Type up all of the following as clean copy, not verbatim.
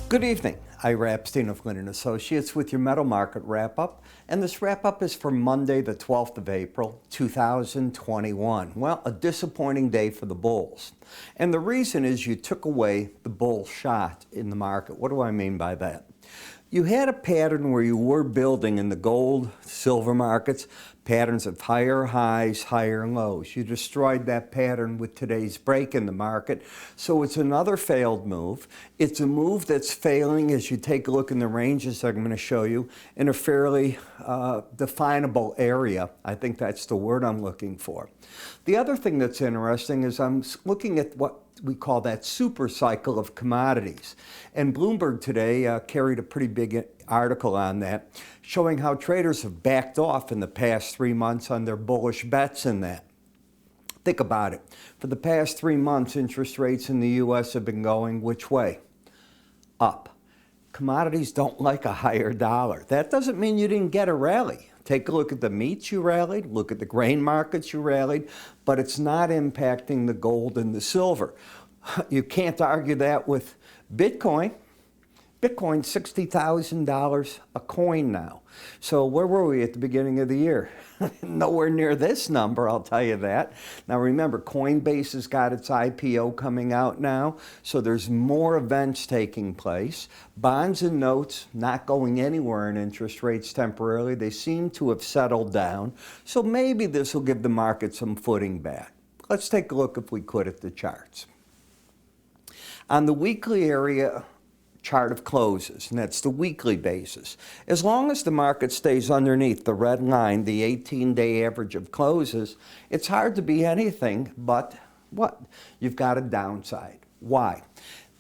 Good evening. Ira Epstein of Linn & Associates with your metal market wrap-up. And this wrap-up is for Monday, the 12th of April, 2021. Well, a disappointing day for the bulls. And the reason is you took away the bull shot in the market. What do I mean by that? You had a pattern where you were building in the gold, silver markets, patterns of higher highs, higher lows. You destroyed that pattern with today's break in the market. So it's another failed move. It's a move that's failing as you take a look in the ranges I'm going to show you in a fairly definable area. I think that's the word I'm looking for. The other thing that's interesting is I'm looking at what we call that super cycle of commodities. And Bloomberg today carried a pretty big article on that, showing how traders have backed off in the past 3 months on their bullish bets in that. Think about it. For the past 3 months, interest rates in the U.S. have been going which way? Up. Commodities don't like a higher dollar. That doesn't mean you didn't get a rally. Take a look at the meats you rallied, look at the grain markets you rallied, but it's not impacting the gold and the silver. You can't argue that with Bitcoin. Bitcoin's $60,000 a coin now. So where were we at the beginning of the year? Nowhere near this number, I'll tell you that. Now remember, Coinbase has got its IPO coming out now, so there's more events taking place. Bonds and notes not going anywhere in interest rates temporarily. They seem to have settled down, so maybe this will give the market some footing back. Let's take a look, if we could, at the charts. On the weekly area chart of closes, and that's the weekly basis. As long as the market stays underneath the red line, the 18-day average of closes, it's hard to be anything but what? You've got a downside. Why?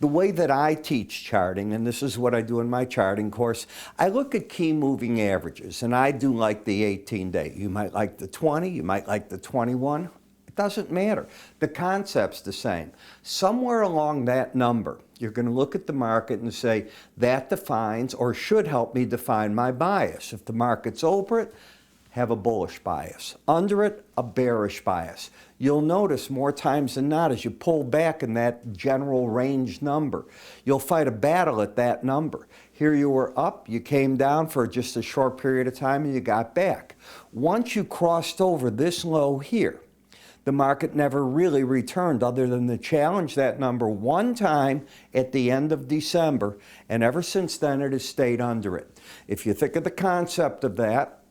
The way that I teach charting, and this is what I do in my charting course, I look at key moving averages, and I do like the 18-day. You might like the 20, you might like the 21. It doesn't matter. The concept's the same. Somewhere along that number, you're going to look at the market and say, that defines or should help me define my bias. If the market's over it, have a bullish bias. Under it, a bearish bias. You'll notice more times than not as you pull back in that general range number, you'll fight a battle at that number. Here you were up, you came down for just a short period of time and you got back. Once you crossed over this low here, the market never really returned other than to challenge that number one time at the end of December, and ever since then it has stayed under it. If you think of the concept of that,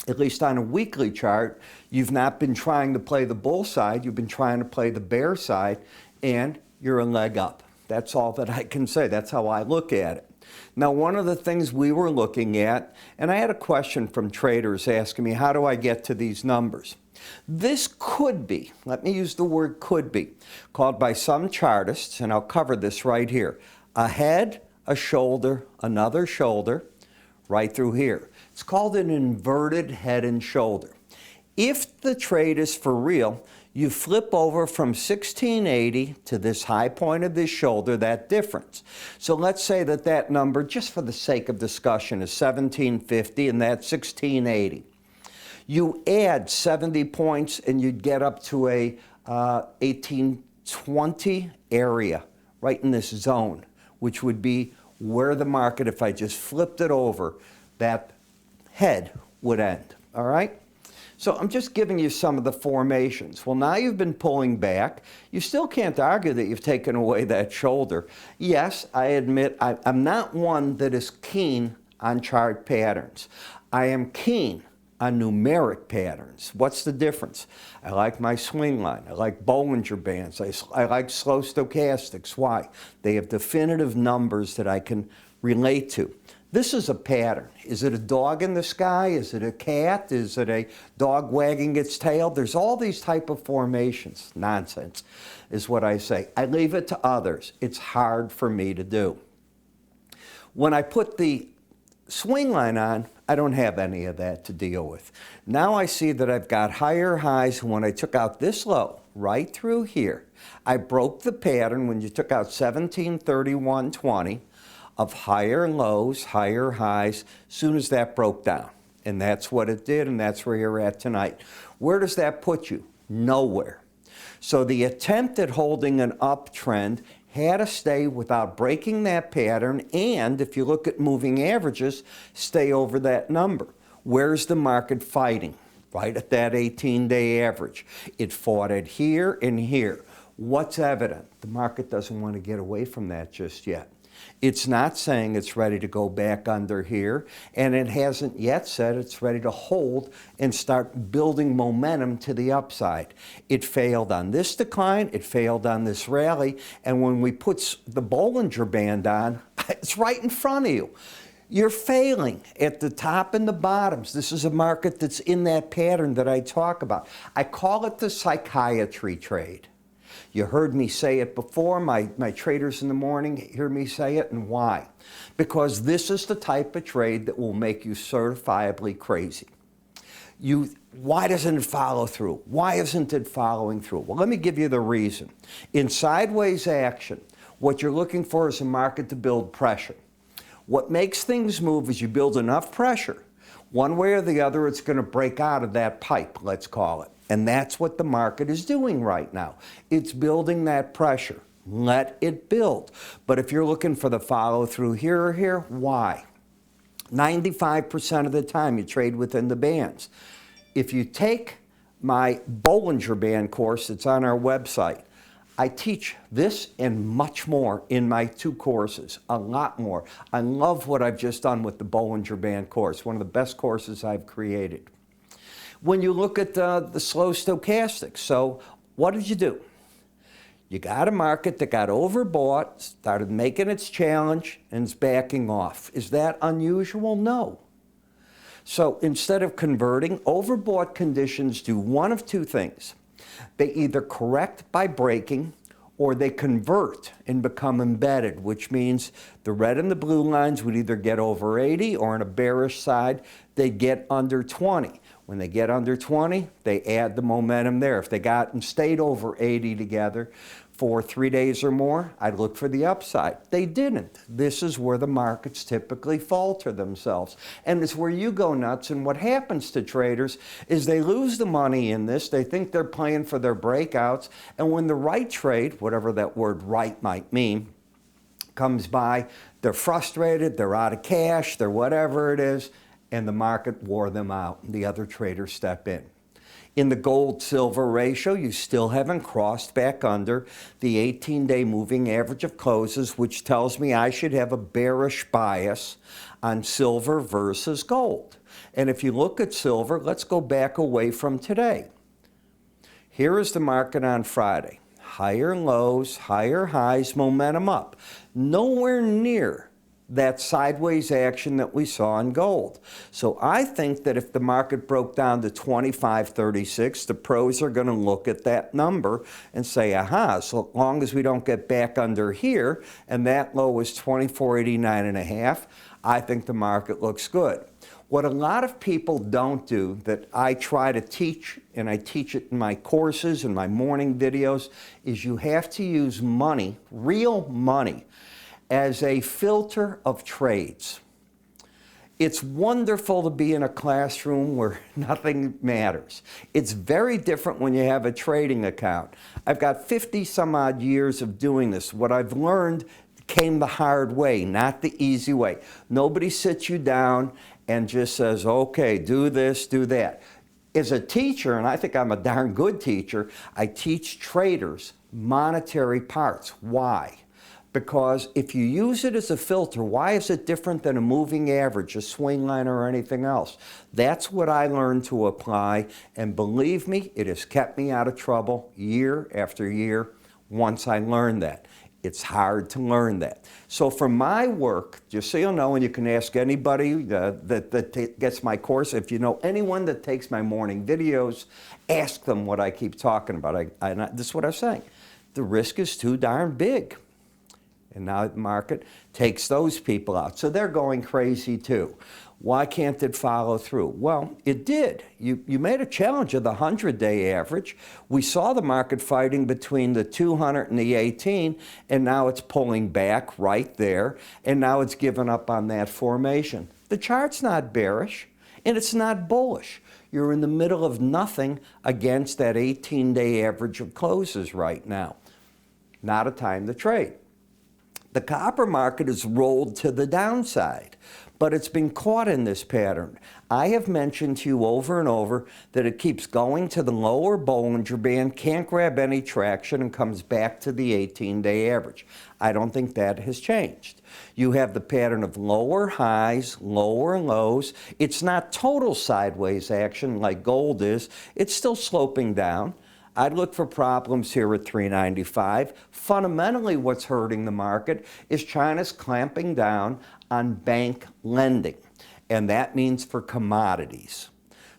at least on a weekly chart, you've not been trying to play the bull side, you've been trying to play the bear side, and you're a leg up. That's all that I can say. That's how I look at it. Now, one of the things we were looking at, and I had a question from traders asking me, how do I get to these numbers? This could be, let me use the word could be, called by some chartists, and I'll cover this right here, a head, a shoulder, another shoulder, right through here. It's called an inverted head and shoulder. If the trade is for real, you flip over from 1680 to this high point of this shoulder, that difference. So let's say that that number, just for the sake of discussion, is 1750 and that's 1680. You add 70 points and you'd get up to a 1820 area, right in this zone, which would be where the market, if I just flipped it over, that head would end, all right? So I'm just giving you some of the formations. Well, now you've been pulling back. You still can't argue that you've taken away that shoulder. Yes, I admit I'm not one that is keen on chart patterns. I am keen on numeric patterns. What's the difference? I like my swing line. I like Bollinger Bands. I like slow stochastics. Why? They have definitive numbers that I can relate to. This is a pattern. Is it a dog in the sky? Is it a cat? Is it a dog wagging its tail? There's all these type of formations. Nonsense is what I say. I leave it to others. It's hard for me to do. When I put the swing line on, I don't have any of that to deal with. Now I see that I've got higher highs. When I took out this low, right through here, I broke the pattern when you took out 1731.20 of higher lows, higher highs, soon as that broke down. And that's what it did, and that's where you're at tonight. Where does that put you? Nowhere. So the attempt at holding an uptrend had to stay without breaking that pattern, and if you look at moving averages, stay over that number. Where's the market fighting? Right at that 18-day average. It fought it here and here. What's evident? The market doesn't want to get away from that just yet. It's not saying it's ready to go back under here, and it hasn't yet said it's ready to hold and start building momentum to the upside. It failed on this decline, it failed on this rally, and when we put the Bollinger Band on, it's right in front of you. You're failing at the top and the bottoms. This is a market that's in that pattern that I talk about. I call it the psychiatry trade. You heard me say it before. My traders in the morning hear me say it, and why? Because this is the type of trade that will make you certifiably crazy. Why doesn't it follow through? Why isn't it following through? Well, let me give you the reason. In sideways action, what you're looking for is a market to build pressure. What makes things move is you build enough pressure. One way or the other, it's going to break out of that pipe, let's call it. And that's what the market is doing right now. It's building that pressure. Let it build. But if you're looking for the follow through here or here, why? 95% of the time you trade within the bands. If you take my Bollinger Band course that's on our website, I teach this and much more in my 2 courses, a lot more. I love what I've just done with the Bollinger Band course, one of the best courses I've created. When you look at the slow stochastics, so what did you do? You got a market that got overbought, started making its challenge, and it's backing off. Is that unusual? No. So instead of converting, overbought conditions do one of 2 things. They either correct by breaking, or they convert and become embedded, which means the red and the blue lines would either get over 80, or on a bearish side, they get under 20. When they get under 20, they add the momentum there. If they got and stayed over 80 together for 3 days or more, I'd look for the upside. They didn't. This is where the markets typically falter themselves. And it's where you go nuts, and what happens to traders is they lose the money in this. They think they're playing for their breakouts, and when the right trade, whatever that word right might mean, comes by, they're frustrated, they're out of cash, they're whatever it is, and the market wore them out, and the other traders step in. In the gold-silver ratio, you still haven't crossed back under the 18-day moving average of closes, which tells me I should have a bearish bias on silver versus gold. And if you look at silver, let's go back away from today. Here is the market on Friday. Higher lows, higher highs, momentum up. Nowhere near that sideways action that we saw in gold. So I think that if the market broke down to 25.36, the pros are going to look at that number and say, aha, so long as we don't get back under here, and that low is 24.89.5, I think the market looks good. What a lot of people don't do that I try to teach, and I teach it in my courses and my morning videos, is you have to use money, real money, as a filter of trades. It's wonderful to be in a classroom where nothing matters. It's very different when you have a trading account. I've got 50 some odd years of doing this. What I've learned came the hard way, not the easy way. Nobody sits you down and just says, okay, do this, do that. As a teacher, and I think I'm a darn good teacher, I teach traders monetary parts. Why? Because if you use it as a filter, why is it different than a moving average, a swing line, or anything else? That's what I learned to apply, and believe me, it has kept me out of trouble year after year once I learned that. It's hard to learn that. So for my work, just so you know, and you can ask anybody that gets my course, if you know anyone that takes my morning videos, ask them what I keep talking about. This is what I'm saying. The risk is too darn big. And now the market takes those people out. So they're going crazy too. Why can't it follow through? Well, it did. You made a challenge of the 100-day average. We saw the market fighting between the 200 and the 18, and now it's pulling back right there, and now it's given up on that formation. The chart's not bearish, and it's not bullish. You're in the middle of nothing against that 18-day average of closes right now. Not a time to trade. The copper market is rolled to the downside, but it's been caught in this pattern. I have mentioned to you over and over that it keeps going to the lower Bollinger Band, can't grab any traction, and comes back to the 18-day average. I don't think that has changed. You have the pattern of lower highs, lower lows. It's not total sideways action like gold is. It's still sloping down. I'd look for problems here at 395. Fundamentally, what's hurting the market is China's clamping down on bank lending, and that means for commodities.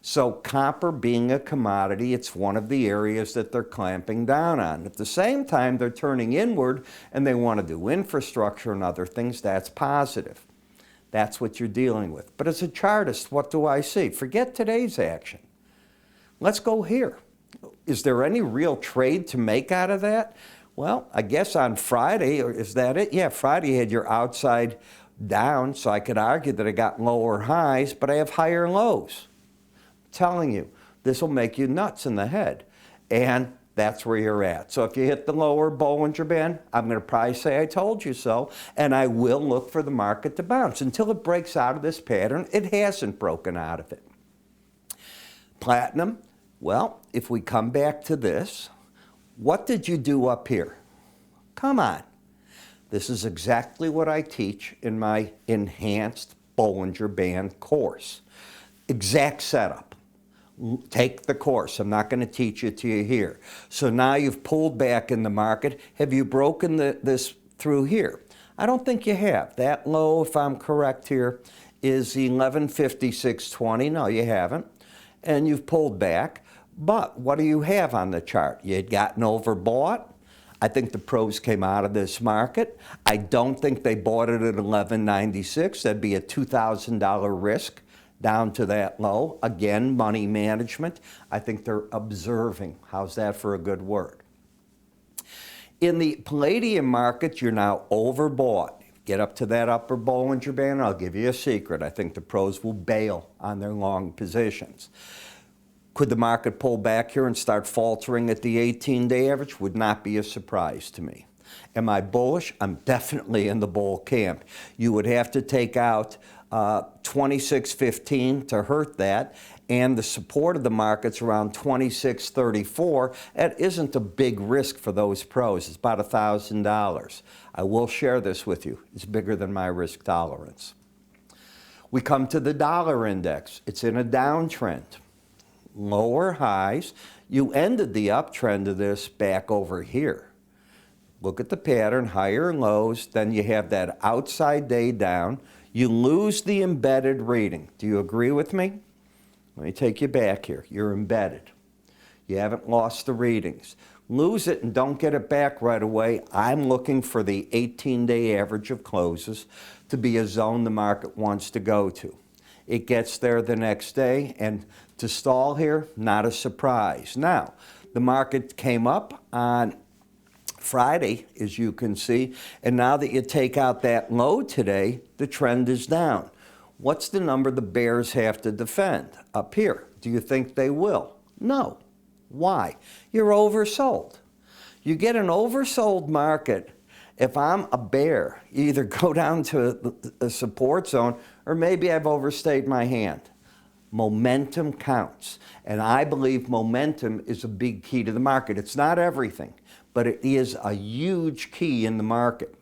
So copper being a commodity, it's one of the areas that they're clamping down on. At the same time, they're turning inward and they want to do infrastructure and other things. That's positive. That's what you're dealing with. But as a chartist, what do I see? Forget today's action. Let's go here. Is there any real trade to make out of that? Well, I guess on Friday, or is that it? Yeah, Friday had your outside down, so I could argue that I got lower highs, but I have higher lows. I'm telling you, this will make you nuts in the head. And that's where you're at. So if you hit the lower Bollinger Band, I'm going to probably say I told you so, and I will look for the market to bounce. Until it breaks out of this pattern, it hasn't broken out of it. Platinum. Well, if we come back to this, what did you do up here? Come on. This is exactly what I teach in my enhanced Bollinger Band course. Exact setup. Take the course. I'm not going to teach it to you here. So now you've pulled back in the market. Have you broken this through here? I don't think you have. That low, if I'm correct here, is 1156.20. No, you haven't. And you've pulled back. But what do you have on the chart? You had gotten overbought. I think the pros came out of this market. I don't think they bought it at 1196. That'd be a $2,000 risk down to that low. Again, money management. I think they're observing. How's that for a good word? In the Palladium market, you're now overbought. Get up to that upper Bollinger Band, I'll give you a secret. I think the pros will bail on their long positions. Could the market pull back here and start faltering at the 18-day average? Would not be a surprise to me. Am I bullish? I'm definitely in the bull camp. You would have to take out 26.15 to hurt that, and the support of the market's around 26.34. That isn't a big risk for those pros. It's about $1,000. I will share this with you. It's bigger than my risk tolerance. We come to the dollar index. It's in a downtrend. Lower highs. You ended the uptrend of this back over here. Look at the pattern, higher lows, then you have that outside day down. You lose the embedded reading. Do you agree with me? Let me take you back here. You're embedded. You haven't lost the readings. Lose it and don't get it back right away. I'm looking for the 18-day average of closes to be a zone the market wants to go to. It gets there the next day, and to stall here, not a surprise. Now, the market came up on Friday, as you can see, and now that you take out that low today, the trend is down. What's the number the bears have to defend? Up here. Do you think they will? No. Why? You're oversold. You get an oversold market. If I'm a bear, you either go down to a support zone or maybe I've overstayed my hand. Momentum counts, and I believe momentum is a big key to the market. It's not everything, but it is a huge key in the market.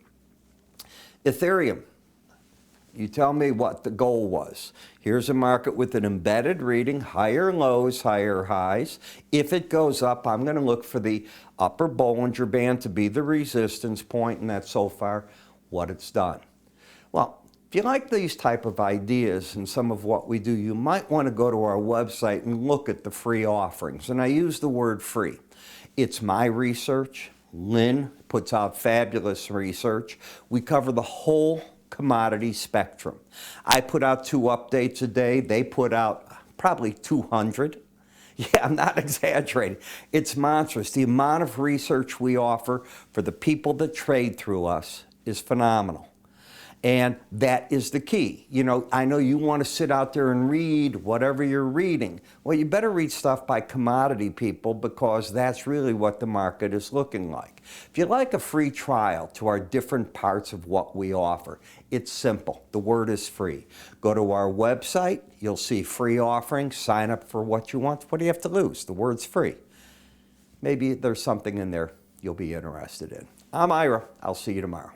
Ethereum, you tell me what the goal was. Here's a market with an embedded reading, higher lows, higher highs. If it goes up, I'm going to look for the upper Bollinger Band to be the resistance point, and that's so far what it's done. Well, if you like these type of ideas and some of what we do, you might want to go to our website and look at the free offerings. And I use the word free. It's my research. Linn puts out fabulous research. We cover the whole commodity spectrum. I put out 2 updates a day. They put out probably 200. Yeah, I'm not exaggerating. It's monstrous. The amount of research we offer for the people that trade through us is phenomenal. And that is the key. You know, I know you want to sit out there and read whatever you're reading. Well, you better read stuff by commodity people, because that's really what the market is looking like. If you'd like a free trial to our different parts of what we offer, it's simple. The word is free. Go to our website. You'll see free offerings. Sign up for what you want. What do you have to lose? The word's free. Maybe there's something in there you'll be interested in. I'm Ira. I'll see you tomorrow.